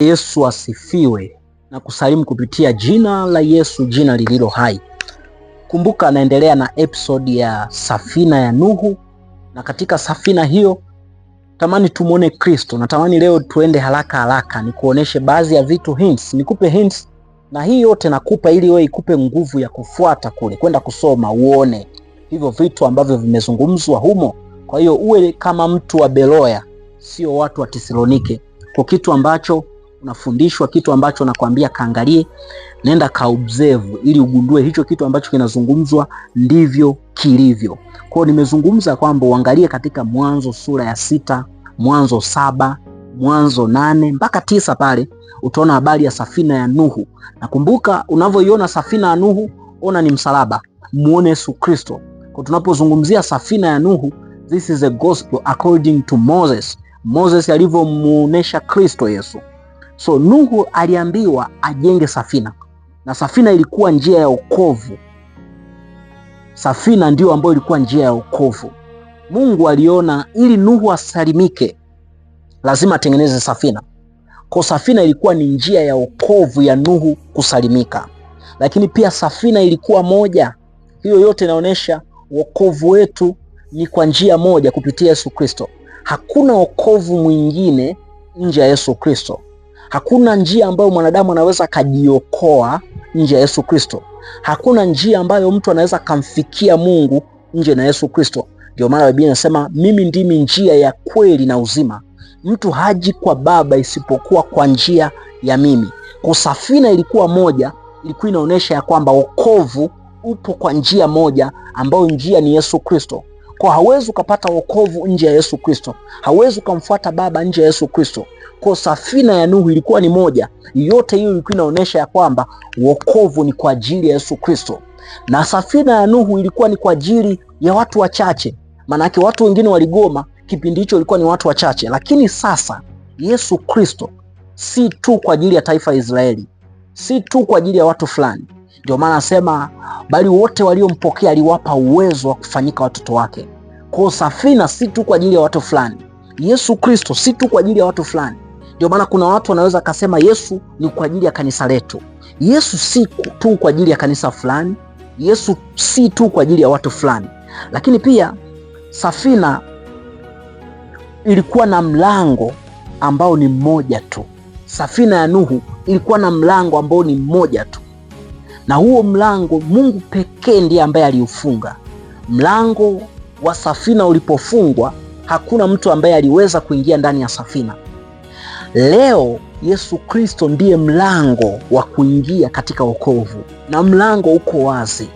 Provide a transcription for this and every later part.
Yesu asifiwe na kusalimu kupitia jina la Yesu, jina lililo hai. Kumbuka anaendelea na episode ya safina ya Nuhu, na katika safina hiyo tamani tumuone Kristo. Natamani leo tuende haraka nikuoneshe baadhi ya vitu, nikupe hints, na hii yote nakupa ili wewe ikupe nguvu ya kufuata kule, kwenda kusoma uone hivyo vitu ambavyo vimezungumzwa humo. Kwa hiyo uwe kama mtu wa Beroya, sio watu wa Tesalonike. Kwa kitu ambacho unafundishwa, kitu ambacho nakwambia kaangalie, nenda ka observe ili ugundue hicho kitu ambacho kinazungumzwa ndivyo kilivyo. Kwa nimezungumza kwamba uangalie katika Mwanzo sura ya 6, Mwanzo 7, Mwanzo 8 mpaka 9 pale utaona habari ya safina ya Nuhu. Nakumbuka unavyoiona safina ya Nuhu, ona ni msalaba, muone Yesu Kristo. Kwa tunapozungumzia safina ya Nuhu, this is a gospel according to Moses. Moses alivyomuonesha Kristo Yesu. So Nuhu aliambiwa ajenge safina, na safina ilikuwa njia ya wokovu. Safina ndio ambayo ilikuwa njia ya wokovu. Mungu aliona ili Nuhu asalimike lazima atengeneze safina. Kwa safina ilikuwa ni njia ya wokovu ya Nuhu kusalimika. Lakini pia safina ilikuwa moja. Hiyo yote inaonyesha wokovu wetu ni kwa njia moja, kupitia Yesu Kristo. Hakuna wokovu mwingine nje ya Yesu Kristo. Hakuna njia ambayo mwanadamu anaweza kujiokoa nje ya Yesu Kristo. Hakuna njia ambayo mtu anaweza kumfikia Mungu nje na Yesu Kristo. Ndio maana Biblia inasema mimi ndimi njia ya kweli na uzima. Mtu haji kwa Baba isipokuwa kwa njia ya mimi. Kwa safina ilikuwa moja, ilikuwa inaonyesha ya kwamba wokovu upo kwa njia moja, ambayo njia ni Yesu Kristo. Kwa hauwezi ukapata wokovu nje ya Yesu Kristo. Hauwezi kumfuata Baba nje ya Yesu Kristo. Kwa safina ya Nuhu ilikuwa ni moja. Yote hiyo ilikuwa inaonyesha ya kwamba wokovu ni kwa ajili ya Yesu Kristo. Na safina ya Nuhu ilikuwa ni kwa ajili ya watu wachache. Maana yake watu wengine waligoma, kipindi hicho ilikuwa ni watu wachache. Lakini sasa Yesu Kristo si tu kwa ajili ya taifa la Israeli, si tu kwa ajili ya watu fulani. Ndio maana nasema bali wote waliompokea aliwapa uwezo wa kufanyika watoto wake. Kwa safina si tu kwa ajili ya watu fulani. Yesu Kristo si tu kwa ajili ya watu fulani. Ndio maana kuna watu wanaweza kasema Yesu ni kwa ajili ya kanisa letu. Yesu si tu kwa ajili ya kanisa fulani. Yesu si tu kwa ajili ya watu fulani. Lakini pia safina ilikuwa na mlango ambao ni mmoja tu. Safina ya Nuhu ilikuwa na mlango ambao ni mmoja tu. Na huo mlango Mungu pekee ndiye ambaye aliufunga. Mlango wa safina ulipofungwa, hakuna mtu ambaye aliweza kuingia ndani ya safina. Leo Yesu Kristo ndiye mlango wa kuingia katika wokovu, na mlango uko wazi.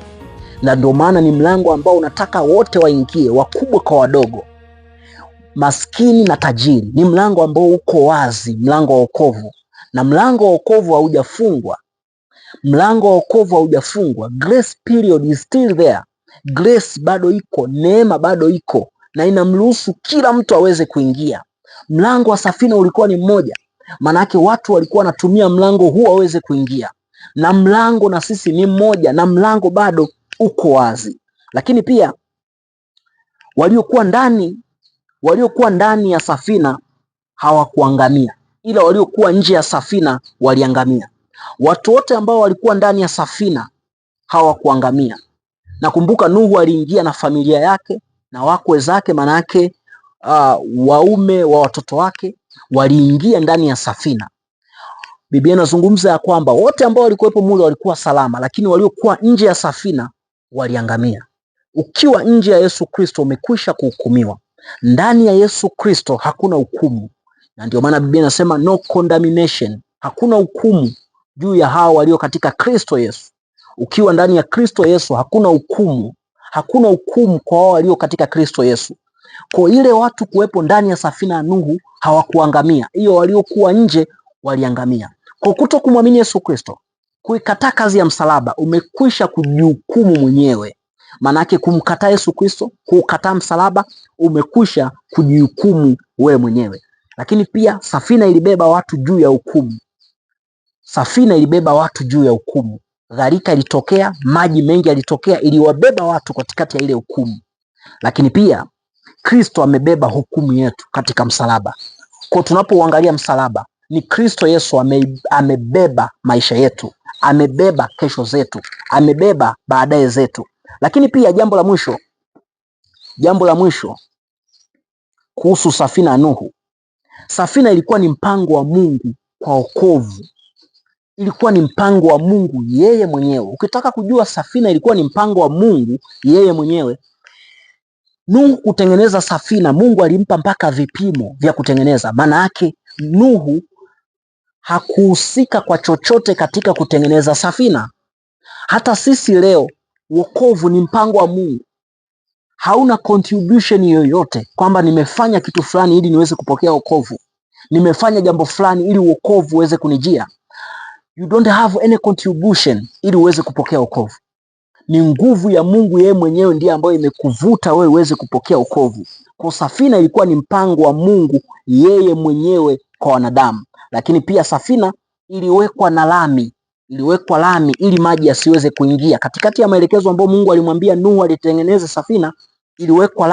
Na ndio maana ni mlango ambao unataka wote waingie, wakubwa kwa wadogo, maskini na tajiri. Ni mlango ambao uko wazi, mlango wa wokovu. Na mlango wa wokovu haujafungwa. Mlango wa wokovu haujafungwa. Grace period is still there. Grace bado iko, neema bado iko, na inamruhusu kila mtu aweze kuingia. Mlango wa safina ulikuwa ni mmoja. Maana yake watu walikuwa wanatumia mlango huo waweze kuingia. Na mlango na sisi ni mmoja, na mlango bado uko wazi. Lakini pia waliokuwa ndani ya safina hawakuangamia, ila waliokuwa nje ya safina waliangamia. Watu wote ambao walikuwa ndani ya safina hawakuangamia. Nakumbuka Nuhu aliingia na familia yake na wakwe zake, manake waume wa watoto wake waliingia ndani ya safina. Biblia inazungumza ya kwamba wote ambao walikuwepo mule walikuwa salama, lakini waliokuwa nje ya safina waliangamia. Ukiwa nje ya Yesu Kristo umekwisha kuhukumiwa. Ndani ya Yesu Kristo hakuna hukumu. Na ndio maana Biblia inasema no condemnation. Hakuna hukumu juu ya hao walio katika Kristo Yesu. Ukiwa ndani ya Kristo Yesu hakuna hukumu. Hakuna hukumu kwa hao walio katika Kristo Yesu. Kwa ile watu kuwepo ndani ya safina ya Nuhu hawakuangamia. Hiyo waliokuwa nje waliangamia. Kwa kutokumwamini Yesu Kristo, kuikataa kazi ya msalaba, umekwisha kujihukumu mwenyewe. Manake kumkataa Yesu Kristo, kukataa msalaba, umekwisha kujihukumu wewe mwenyewe. Lakini pia safina ilibeba watu juu ya hukumu. Safina ilibeba watu juu ya hukumu. Gharika ilitokea, maji mengi yalitokea, iliwabeba watu katikati ya ile hukumu. Lakini pia Kristo amebeba hukumu yetu katika msalaba. Kwa tunapoangalia msalaba, Ni Kristo Yesu amebeba maisha yetu, amebeba kesho zetu, amebeba baadaye zetu. Lakini pia jambo la mwisho kuhusu safina ya Nuhu. Safina ilikuwa ni mpango wa Mungu kwa wokovu. Ilikuwa ni mpango wa Mungu yeye mwenyewe. Ukitaka kujua safina ilikuwa ni mpango wa Mungu yeye mwenyewe, Nuhu kutengeneza safina, Mungu alimpa mpaka vipimo vya kutengeneza. Maana yake Nuhu hakuhusika kwa chochote katika kutengeneza safina. Hata sisi leo wokovu ni mpango wa Mungu. Hauna contribution yoyote kwamba nimefanya kitu fulani ili niweze kupokea wokovu, nimefanya jambo fulani ili wokovu uweze kunijia. You don't have any contribution ili uweze kupokea wokovu. Ni nguvu ya Mungu yeye mwenyewe ndiye ambayo imekuvuta wewe uweze kupokea wokovu. Kwa safina ilikuwa ni mpango wa Mungu yeye mwenyewe kwa wanadamu. Lakini pia safina iliwekwa lami ili maji yasiweze kuingia. Katikati ya maelekezo ambayo Mungu alimwambia Nuhu alitengeneze safina, iliwekwa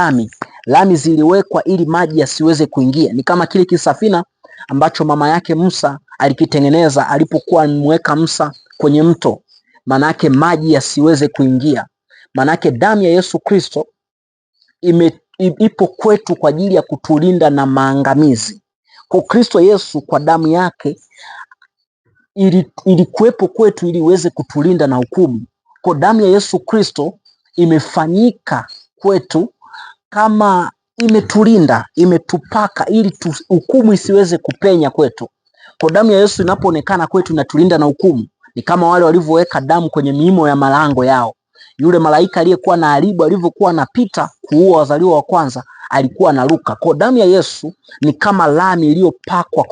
lami ziliwekwa ili maji yasiweze kuingia. Ni kama kile kisafina ambacho mama yake Musa alikitengeneza alipokuwa amweka Musa kwenye mto, manake maji yasiweze kuingia. Manake damu ya Yesu Kristo ipo kwetu kwa ajili ya kutulinda na maangamizi. Kwa Kristo Yesu kwa damu yake ilikuwepo kwetu ili iweze kutulinda na hukumu. Kwa damu ya Yesu Kristo imefanyika kwetu kama imetulinda, imetupaka ili hukumu isiweze kupenya kwetu. Kwa damu ya Yesu inapoonekana kwetu inatulinda na hukumu. Ni kama wale walivyoweka damu kwenye miimo ya malango yao. Yule malaika aliyekuwa na haribu alivyokuwa anapita kuua wazaliwa wa kwanza alikuwa anaruka. Kwa damu ya Yesu ni kama lami iliyopakwa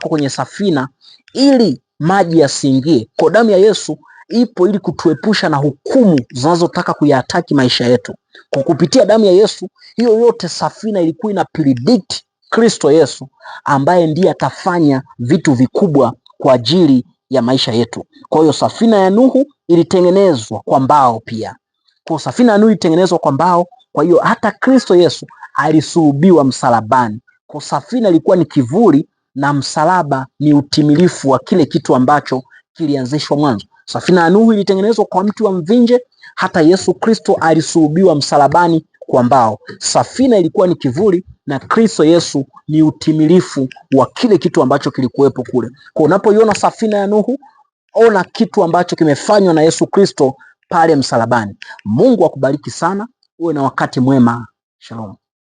kwenye safina ili maji yasiingie. Kwa damu ya Yesu ipo ili kutuepusha na hukumu zinazotaka kuyataki maisha yetu. Kwa kupitia damu ya Yesu hiyo yote, safina ilikuwa ina predict Kristo Yesu ambaye ndiye atafanya vitu vikubwa kwa ajili ya maisha yetu. Kwa hiyo safina ya Nuhu ilitengenezwa kwa mbao pia. Kwa safina ya Nuhu ilitengenezwa kwa mbao, kwa hiyo hata Kristo Yesu alisulubiwa msalabani. Kwa safina ilikuwa ni kivuli na msalaba ni utimilifu wa kile kitu ambacho kilianzishwa mwanzo. Safina ya Nuhu ilitengenezwa kwa mti wa mvinje, hata Yesu Kristo alisulubiwa msalabani kwa mbao. Safina ilikuwa ni kivuli na Kristo Yesu ni utimilifu wa kile kitu ambacho kilikuwepo kule. Kwa unapoiona safina ya Nuhu, ona kitu ambacho kimefanywa na Yesu Kristo pale msalabani. Mungu akubariki sana, uwe na wakati mwema. Shalom.